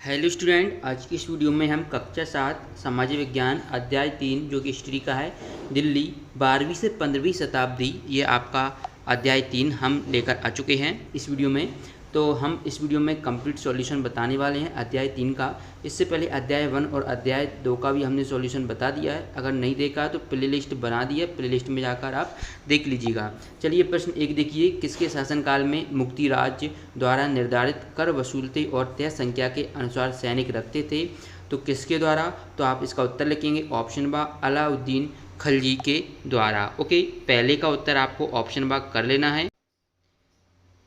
Hello student, आज की इस वीडियो में हम कक्षा 7 सामाजिक विज्ञान अध्याय 3 जो कि हिस्ट्री का है, दिल्ली 12वीं से 15वीं शताब्दी, ये आपका अध्याय 3 हम लेकर आ चुके हैं इस वीडियो में। तो हम इस वीडियो में कंप्लीट सॉल्यूशन बताने वाले हैं अध्याय 3 का। इससे पहले अध्याय 1 और अध्याय 2 का भी हमने सॉल्यूशन बता दिया है। अगर नहीं देखा तो प्लेलिस्ट बना दी है, प्लेलिस्ट में जाकर आप देख लीजिएगा। चलिए प्रश्न 1 देखिए, किसके शासनकाल में मुक्ति राज्य द्वारा निर्धारित कर वसूलते और तय संख्या के अनुसार सैनिक रखते थे? तो किसके द्वारा? तो आप इसका उत्तर लिखेंगे ऑप्शन बा अलाउद्दीन खलजी के द्वारा। ओके, पहले का उत्तर आपको ऑप्शन बा कर लेना है।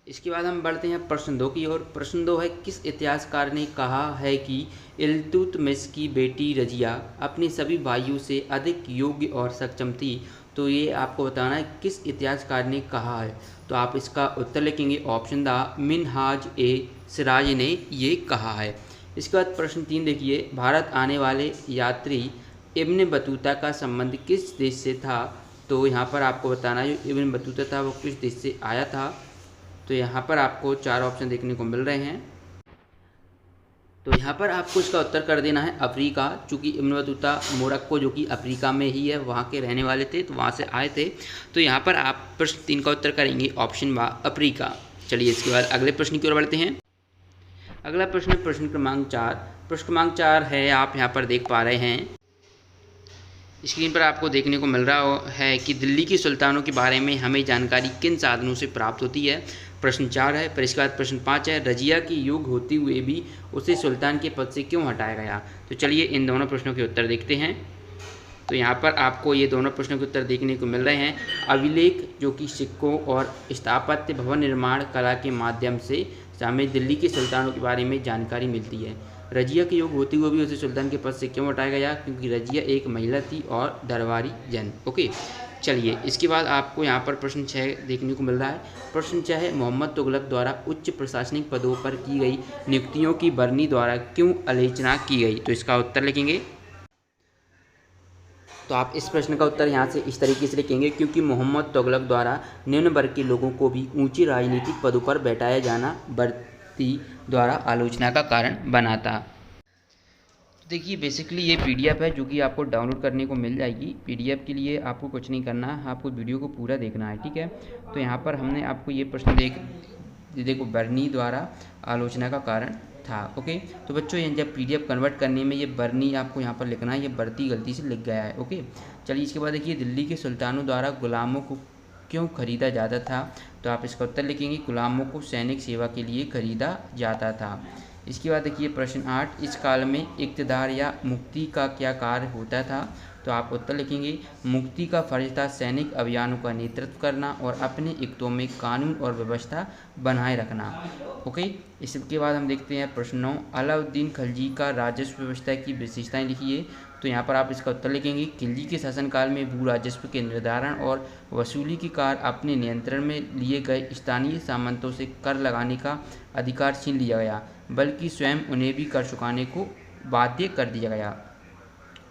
इसके बाद हम बढ़ते हैं प्रश्न 2 की ओर। प्रश्न 2 है, किस इतिहासकार ने कहा है कि इल्तुतमिश की बेटी रजिया अपने सभी भाइयों से अधिक योग्य और सक्षम थी? तो ये आपको बताना है किस इतिहासकार ने कहा है। तो आप इसका उत्तर लिखेंगे ऑप्शन द मिनहाज ए सिराज ने ये कहा है। इसके बाद प्रश्न 3 देखिए, भारत आने वाले यात्री इब्न बतूता का संबंध किस देश से था? तो यहाँ पर आपको बताना है जो इब्न बतूता था वो किस देश से आया था। तो यहाँ पर आपको 4 ऑप्शन देखने को मिल रहे हैं। तो यहाँ पर आपको इसका उत्तर कर देना है अफ्रीका, चूँकि इब्न बतूता मोरक्को जो कि अफ्रीका में ही है वहाँ के रहने वाले थे, तो वहाँ से आए थे। तो यहाँ पर आप प्रश्न 3 का उत्तर करेंगे ऑप्शन बा अफ्रीका। चलिए इसके बाद अगले प्रश्न की ओर बढ़ते हैं। अगला प्रश्न है प्रश्न क्रमांक 4। प्रश्न क्रमांक 4 है, आप यहाँ पर देख पा रहे हैं स्क्रीन पर आपको देखने को मिल रहा है कि दिल्ली के सुल्तानों के बारे में हमें जानकारी किन साधनों से प्राप्त होती है। प्रश्न 4 है। फिर इसके बाद प्रश्न 5 है, रजिया की युग होते हुए भी उसे सुल्तान के पद से क्यों हटाया गया? तो चलिए इन दोनों प्रश्नों के उत्तर देखते हैं। तो यहाँ पर आपको ये दोनों प्रश्नों के उत्तर देखने को मिल रहे हैं। अभिलेख जो कि सिक्कों और स्थापत्य भवन निर्माण कला के माध्यम से हमें दिल्ली के सुल्तानों के बारे में जानकारी मिलती है। रजिया के युग होते हुए भी उसे सुल्तान के पद से क्यों हटाया गया? क्योंकि रजिया एक महिला थी और दरबारी जन। ओके, चलिए इसके बाद आपको यहाँ पर प्रश्न 6 देखने को मिल रहा है। प्रश्न 6 है, मोहम्मद तुगलक द्वारा उच्च प्रशासनिक पदों पर की गई नियुक्तियों की बरनी द्वारा क्यों आलोचना की गई? तो इसका उत्तर लिखेंगे। तो आप इस प्रश्न का उत्तर यहाँ से इस तरीके से लिखेंगे, क्योंकि मोहम्मद तुगलक द्वारा निम्न वर्ग के लोगों को भी ऊंची राजनीतिक पदों पर बैठाया जाना बरती द्वारा आलोचना का कारण बना था। तो देखिए बेसिकली ये पीडीएफ है जो कि आपको डाउनलोड करने को मिल जाएगी। पीडीएफ के लिए आपको कुछ नहीं करना है, आपको वीडियो को पूरा देखना है, ठीक है। तो यहाँ पर हमने आपको ये प्रश्न देखो बरनी द्वारा आलोचना का कारण था। ओके, तो बच्चों ये जब पीडीएफ कन्वर्ट करने में ये बरनी आपको यहाँ पर लिखना है, ये बरती गलती से लिख गया है। ओके, चलिए इसके बाद देखिए, दिल्ली के सुल्तानों द्वारा गुलामों को क्यों खरीदा जाता था? तो आप इसका उत्तर लिखेंगे, गुलामों को सैनिक सेवा के लिए खरीदा जाता था। इसके बाद देखिए प्रश्न 8, इस काल में इक़्तिदार या मुक्ति का क्या कार्य होता था? तो आप उत्तर लिखेंगे, मुक्ति का फर्ज था सैनिक अभियानों का नेतृत्व करना और अपने इक्तों में कानून और व्यवस्था बनाए रखना। ओके, इसके बाद हम देखते हैं प्रश्न 9, अलाउद्दीन खिलजी का राजस्व व्यवस्था की विशेषताएं लिखिए। तो यहाँ पर आप इसका उत्तर लिखेंगे, खिलजी के शासनकाल में भू राजस्व के निर्धारण और वसूली के कार्य अपने नियंत्रण में लिए गए स्थानीय सामंतों से कर लगाने का अधिकार छीन लिया गया, बल्कि स्वयं उन्हें भी कर चुकाने को बाध्य कर दिया गया।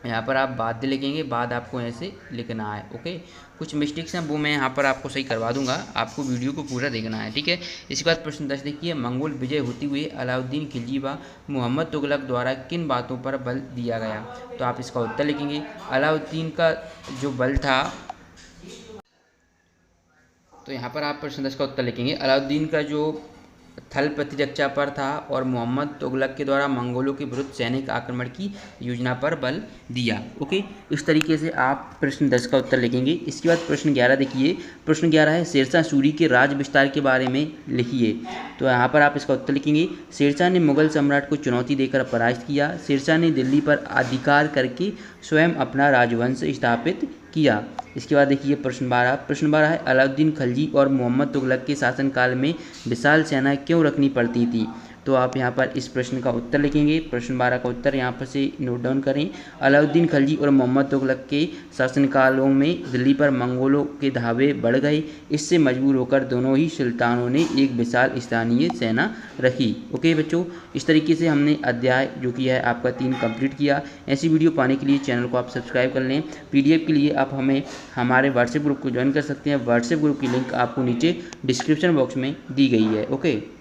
यहाँ पर आप बाध्य लिखेंगे, बाद आपको ऐसे लिखना है। ओके, कुछ मिस्टेक्स हैं वो मैं यहाँ पर आपको सही करवा दूंगा, आपको वीडियो को पूरा देखना है, ठीक है। इसके बाद प्रश्न 10 देखिए, मंगोल विजय होते हुए अलाउद्दीन खिलजी व मोहम्मद तुगलक द्वारा किन बातों पर बल दिया गया? तो आप इसका उत्तर लिखेंगे, अलाउद्दीन का जो बल था, तो यहाँ पर आप प्रश्न 10 का उत्तर लिखेंगे, अलाउद्दीन का जो थल प्रतिरक्षा पर था और मोहम्मद तुगलक के द्वारा मंगोलों के विरुद्ध सैनिक आक्रमण की योजना पर बल दिया। ओके, इस तरीके से आप प्रश्न 10 का उत्तर लिखेंगे। इसके बाद प्रश्न 11 देखिए, प्रश्न 11 है, शेरशाह सूरी के राज विस्तार के बारे में लिखिए। तो यहाँ पर आप इसका उत्तर लिखेंगे, शेरशाह ने मुगल सम्राट को चुनौती देकर पराजित किया। शेरशाह ने दिल्ली पर अधिकार करके स्वयं अपना राजवंश स्थापित किया। इसके बाद देखिए प्रश्न 12 है, अलाउद्दीन खिलजी और मोहम्मद तुगलक के शासनकाल में विशाल सेना क्यों रखनी पड़ती थी? तो आप यहाँ पर इस प्रश्न का उत्तर लिखेंगे। प्रश्न 12 का उत्तर यहाँ पर से नोट डाउन करें, अलाउद्दीन खिलजी और मोहम्मद तुगलक के शासनकालों में दिल्ली पर मंगोलों के धावे बढ़ गए। इससे मजबूर होकर दोनों ही सुल्तानों ने एक विशाल स्थानीय सेना रखी। ओके बच्चों, इस तरीके से हमने अध्याय जो कि है आपका 3 कंप्लीट किया। ऐसी वीडियो पाने के लिए चैनल को आप सब्सक्राइब कर लें। पीडीएफ के लिए आप हमें हमारे व्हाट्सएप ग्रुप को ज्वाइन कर सकते हैं। व्हाट्सएप ग्रुप की लिंक आपको नीचे डिस्क्रिप्शन बॉक्स में दी गई है। ओके।